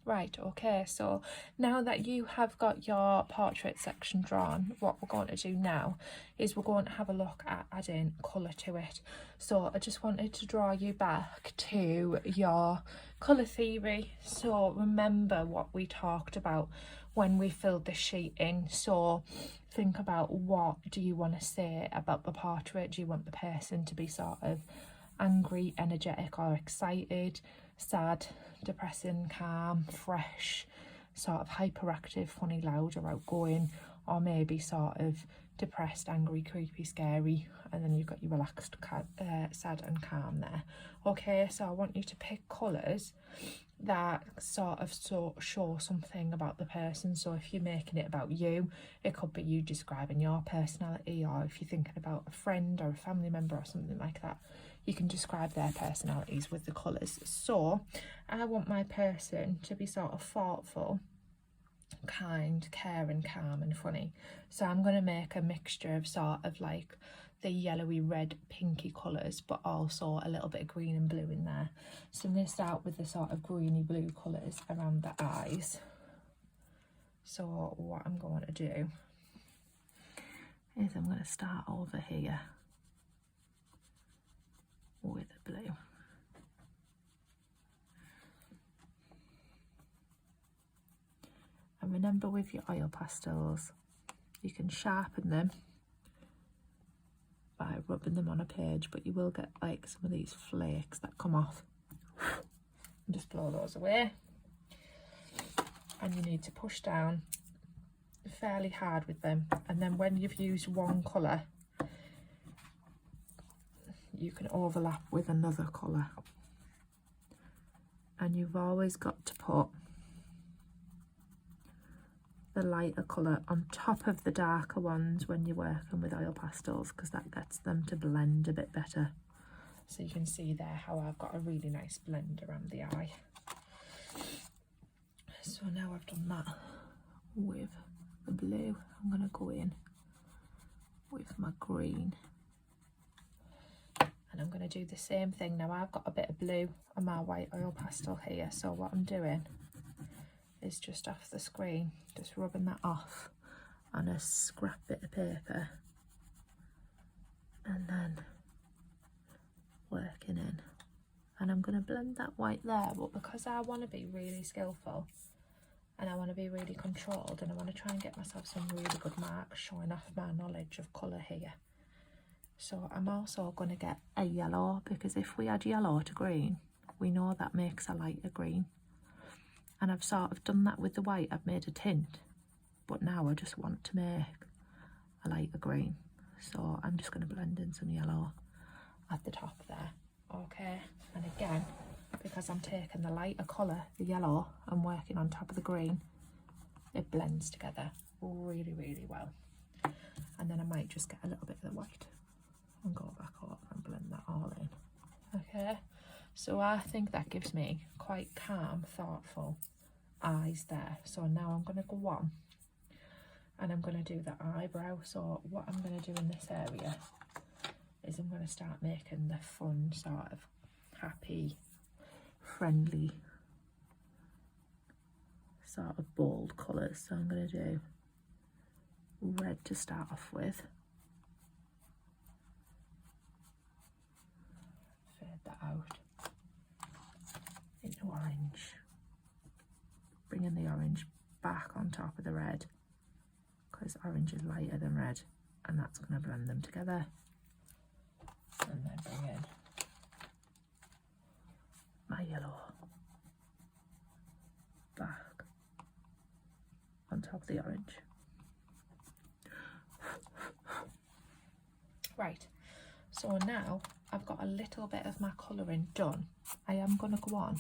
Right, okay, so now that you have got your portrait section drawn, what we're going to do now is we're going to have a look at adding colour to it. So I just wanted to draw you back to your colour theory. So remember what we talked about when we filled the sheet in. So think about, what do you want to say about the portrait? Do you want the person to be sort of angry, energetic, or excited, sad, depressing, calm, fresh, sort of hyperactive, funny, loud, or outgoing, or maybe sort of depressed, angry, creepy, scary, and then you've got your relaxed, sad and calm there. Okay, so I want you to pick colours that sort of show something about the person. So if you're making it about you, it could be you describing your personality, or if you're thinking about a friend or a family member or something like that, you can describe their personalities with the colours. So I want my person to be sort of thoughtful, kind, caring, calm and funny. So I'm going to make a mixture of sort of like the yellowy, red, pinky colours, but also a little bit of green and blue in there. So I'm going to start with the sort of greeny blue colours around the eyes. So what I'm going to do is I'm going to start over here with the blue. And remember, with your oil pastels, you can sharpen them by rubbing them on a page, but you will get like some of these flakes that come off. And just blow those away. And you need to push down fairly hard with them. And then when you've used one colour, you can overlap with another colour. And you've always got to put the lighter colour on top of the darker ones when you're working with oil pastels, because that gets them to blend a bit better. So you can see there how I've got a really nice blend around the eye. So now I've done that with the blue, I'm going to go in with my green. And I'm going to do the same thing. Now I've got a bit of blue on my white oil pastel here, so what I'm doing is just off the screen, just rubbing that off on a scrap bit of paper, and then working in. And I'm going to blend that white there, but because I want to be really skillful and I want to be really controlled, and I want to try and get myself some really good marks showing off my knowledge of colour here. So I'm also going to get a yellow, because if we add yellow to green, we know that makes a lighter green. And I've sort of done that with the white. I've made a tint, but now I just want to make a lighter green. So I'm just going to blend in some yellow at the top there. Okay, and again, because I'm taking the lighter colour, the yellow, and working on top of the green, it blends together really, really well. And then I might just get a little bit of the white and go back over and blend that all in. Okay, so I think that gives me quite calm, thoughtful eyes there. So now I'm going to go on and I'm going to do the eyebrow. So what I'm going to do in this area is I'm going to start making the fun, sort of happy, friendly, sort of bold colours. So I'm going to do red to start off with. Fade that out into orange, bringing the orange back on top of the red, because orange is lighter than red, and that's going to blend them together. And then bring in my yellow back on top of the orange. Right, so now I've got a little bit of my colouring done. I am going to go on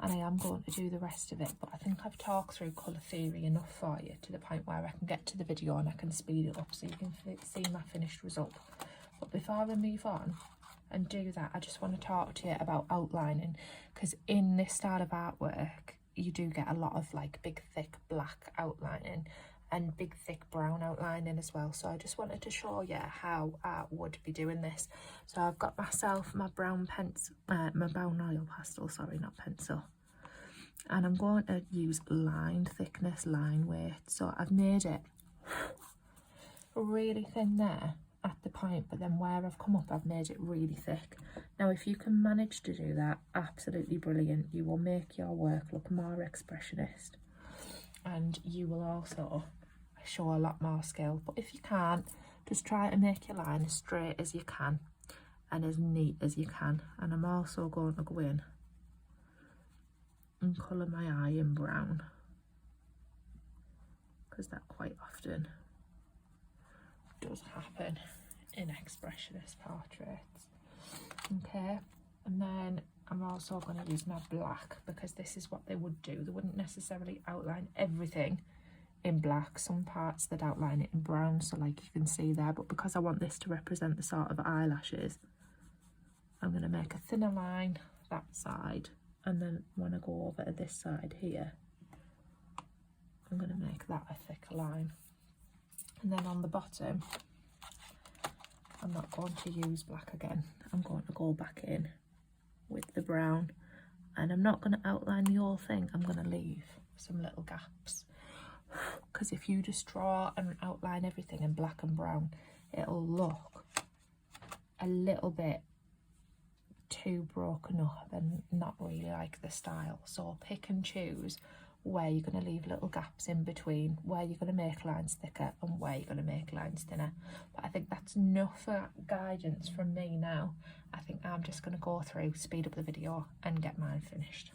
and I am going to do the rest of it, but I think I've talked through colour theory enough for you to the point where I can get to the video and I can speed it up so you can see my finished result. But before we move on and do that, I just want to talk to you about outlining, because in this style of artwork you do get a lot of like big thick black outlining and big thick brown outlining as well. So I just wanted to show you how I would be doing this. So I've got myself my brown pencil, my brown oil pastel, sorry, not pencil, And I'm going to use line thickness, line weight. So I've made it really thin there at the point, but then where I've come up I've made it really thick. Now if you can manage to do that, absolutely brilliant. You will make your work look more expressionist, and you will also show a lot more skill. But if you can't, just try to make your line as straight as you can and as neat as you can. And I'm also going to go in and colour my eye in brown, because that quite often does happen in expressionist portraits. Okay, and then I'm also going to use my black, because this is what they would do. They wouldn't necessarily outline everything in black. Some parts they'd outline it in brown, so like you can see there, but because I want this to represent the sort of eyelashes, I'm going to make a thinner line that side, and then when I go over to this side here, I'm going to make that a thicker line. And then on the bottom, I'm not going to use black again. I'm going to go back in with the brown, and I'm not going to outline the whole thing. I'm going to leave some little gaps, because if you just draw and outline everything in black and brown, it'll look a little bit too broken up and not really like the style. So pick and choose where you're going to leave little gaps in between, where you're going to make lines thicker and where you're going to make lines thinner. But I think that's enough guidance from me now. I think I'm just going to go through, speed up the video and get mine finished.